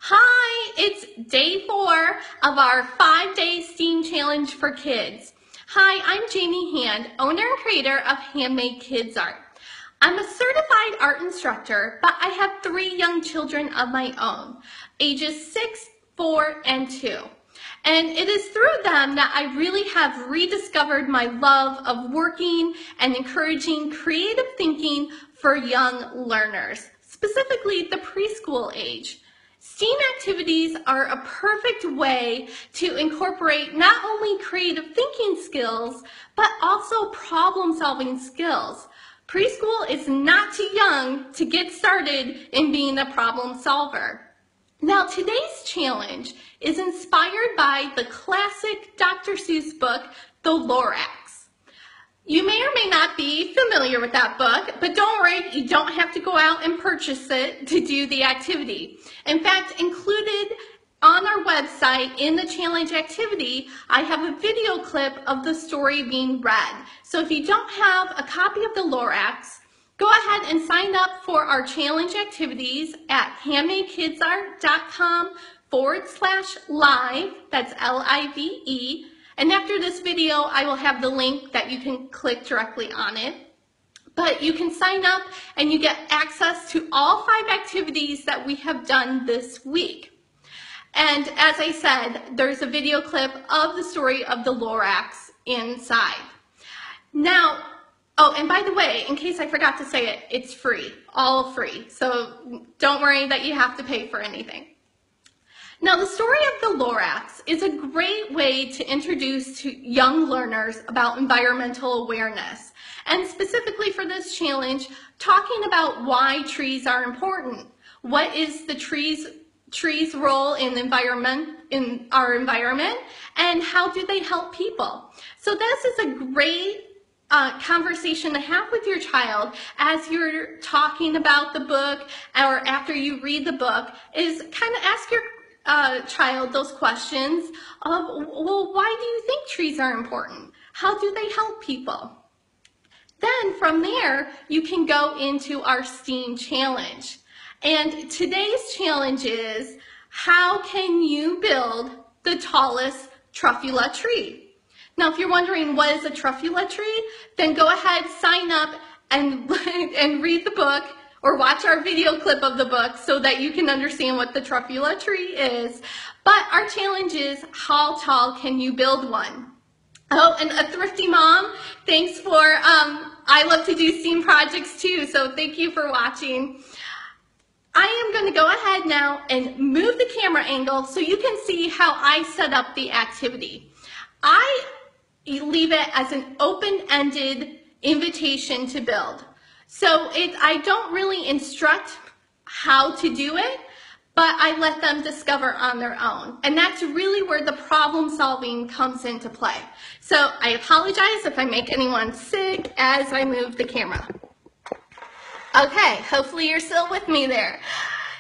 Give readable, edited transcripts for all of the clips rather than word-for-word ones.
Hi, it's day 4 of our 5-day STEAM challenge for kids. Hi, I'm Jamie Hand, owner and creator of Handmade Kids Art. I'm a certified art instructor, but I have 3 young children of my own, ages 6, 4, and 2. And it is through them that I really have rediscovered my love of working and encouraging creative thinking for young learners, specifically the preschool age. STEAM activities are a perfect way to incorporate not only creative thinking skills, but also problem-solving skills. Preschool is not too young to get started in being a problem solver. Now, today's challenge is inspired by the classic Dr. Seuss book, The Lorax. You may or may not be familiar with that book, but don't worry, you don't have to go out and purchase it to do the activity. In fact, included on our website in the challenge activity, I have a video clip of the story being read. So if you don't have a copy of The Lorax, go ahead and sign up for our challenge activities at handmadekidsart.com/live, that's L-I-V-E. And after this video, I will have the link that you can click directly on it. But you can sign up and you get access to all 5 activities that we have done this week. And as I said, there's a video clip of the story of the Lorax inside. Now, oh, and by the way, in case I forgot to say it, it's free, all free. So don't worry that you have to pay for anything. Now, the story of the Lorax is a great way to introduce to young learners about environmental awareness. And specifically for this challenge, talking about why trees are important. What is the trees' role in our environment, and how do they help people? So this is a great conversation to have with your child as you're talking about the book or after you read the book, is kind of ask your child those questions of, well, why do you think trees are important? How do they help people? Then from there, you can go into our STEAM challenge. And today's challenge is, how can you build the tallest truffula tree? Now, if you're wondering what is a truffula tree, then go ahead, sign up, and read the book or watch our video clip of the book so that you can understand what the truffula tree is. But our challenge is, how tall can you build one? Oh, and a thrifty mom, thanks for, I love to do STEAM projects too, so thank you for watching. I am going to go ahead now and move the camera angle so you can see how I set up the activity. I leave it as an open-ended invitation to build. So I don't really instruct how to do it, but I let them discover on their own. And that's really where the problem solving comes into play. So I apologize if I make anyone sick as I move the camera. Okay, hopefully you're still with me there.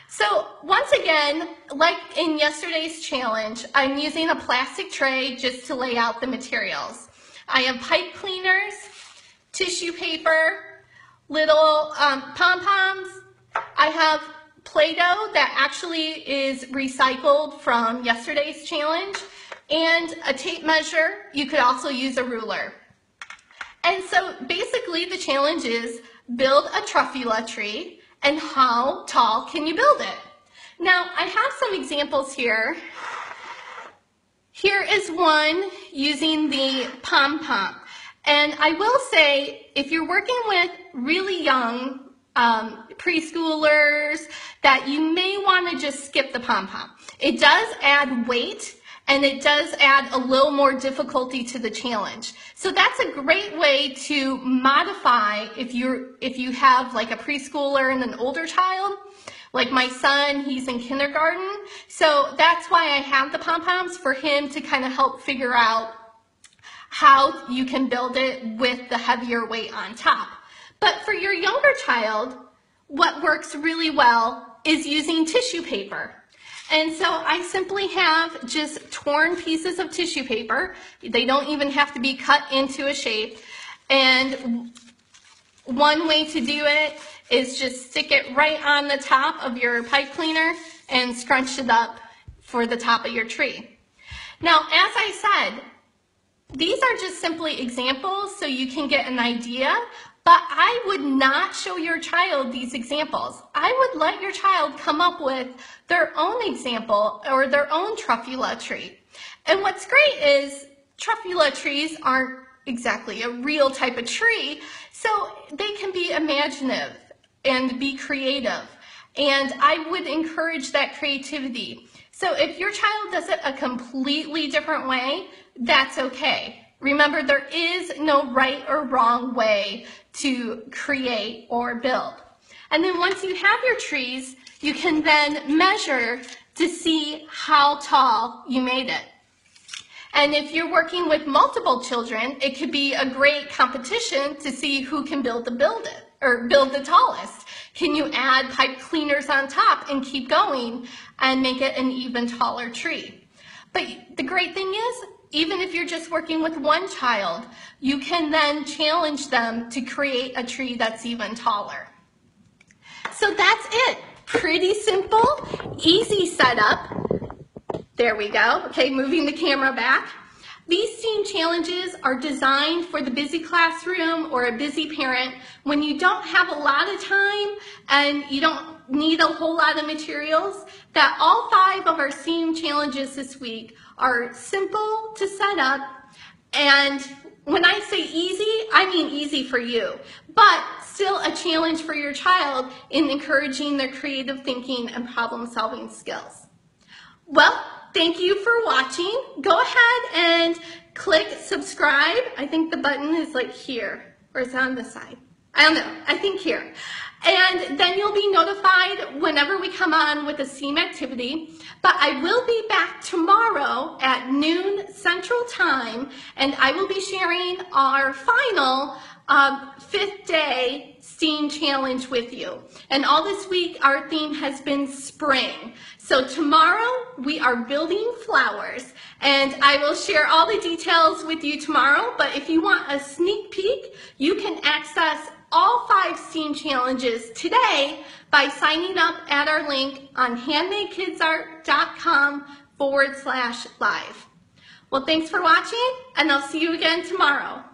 So once again, like in yesterday's challenge, I'm using a plastic tray just to lay out the materials. I have pipe cleaners, tissue paper, little pom-poms. I have Play-Doh that actually is recycled from yesterday's challenge, and a tape measure. You could also use a ruler. And so basically the challenge is, build a truffula tree, and how tall can you build it? Now, I have some examples here. Here is one using the pom-pom. And I will say, if you're working with really young preschoolers, that you may want to just skip the pom-pom. It does add weight, and it does add a little more difficulty to the challenge. So that's a great way to modify if you have like a preschooler and an older child. Like my son, he's in kindergarten. So that's why I have the pom-poms, for him to kind of help figure out how you can build it with the heavier weight on top. But for your younger child, what works really well is using tissue paper. And so I simply have just torn pieces of tissue paper. They don't even have to be cut into a shape. And one way to do it is just stick it right on the top of your pipe cleaner and scrunched it up for the top of your tree. Now, as I said, these are just simply examples so you can get an idea, but I would not show your child these examples. I would let your child come up with their own example or their own truffula tree. And what's great is truffula trees aren't exactly a real type of tree, so they can be imaginative and be creative. And I would encourage that creativity. So if your child does it a completely different way, that's okay. Remember, there is no right or wrong way to create or build. And then once you have your trees, you can then measure to see how tall you made it. And if you're working with multiple children, it could be a great competition to see who can build the tallest. Can you add pipe cleaners on top and keep going and make it an even taller tree? But the great thing is, even if you're just working with one child, you can then challenge them to create a tree that's even taller. So that's it. Pretty simple, easy setup. There we go. Okay, moving the camera back. These STEAM challenges are designed for the busy classroom or a busy parent when you don't have a lot of time and you don't need a whole lot of materials. That all 5 of our STEAM challenges this week are simple to set up, and when I say easy, I mean easy for you, but still a challenge for your child in encouraging their creative thinking and problem-solving skills. Well, thank you for watching. Go ahead and click subscribe. I think the button is like here, or is it on this side? I don't know, I think here. And then you'll be notified whenever we come on with a STEAM activity. But I will be back tomorrow at noon Central Time, and I will be sharing our final 5th day STEAM challenge with you. And all this week, our theme has been spring. So tomorrow, we are building flowers, and I will share all the details with you tomorrow. But if you want a sneak peek, you can access all 5 STEAM challenges today by signing up at our link on handmadekidsart.com/live. Well, thanks for watching, and I'll see you again tomorrow.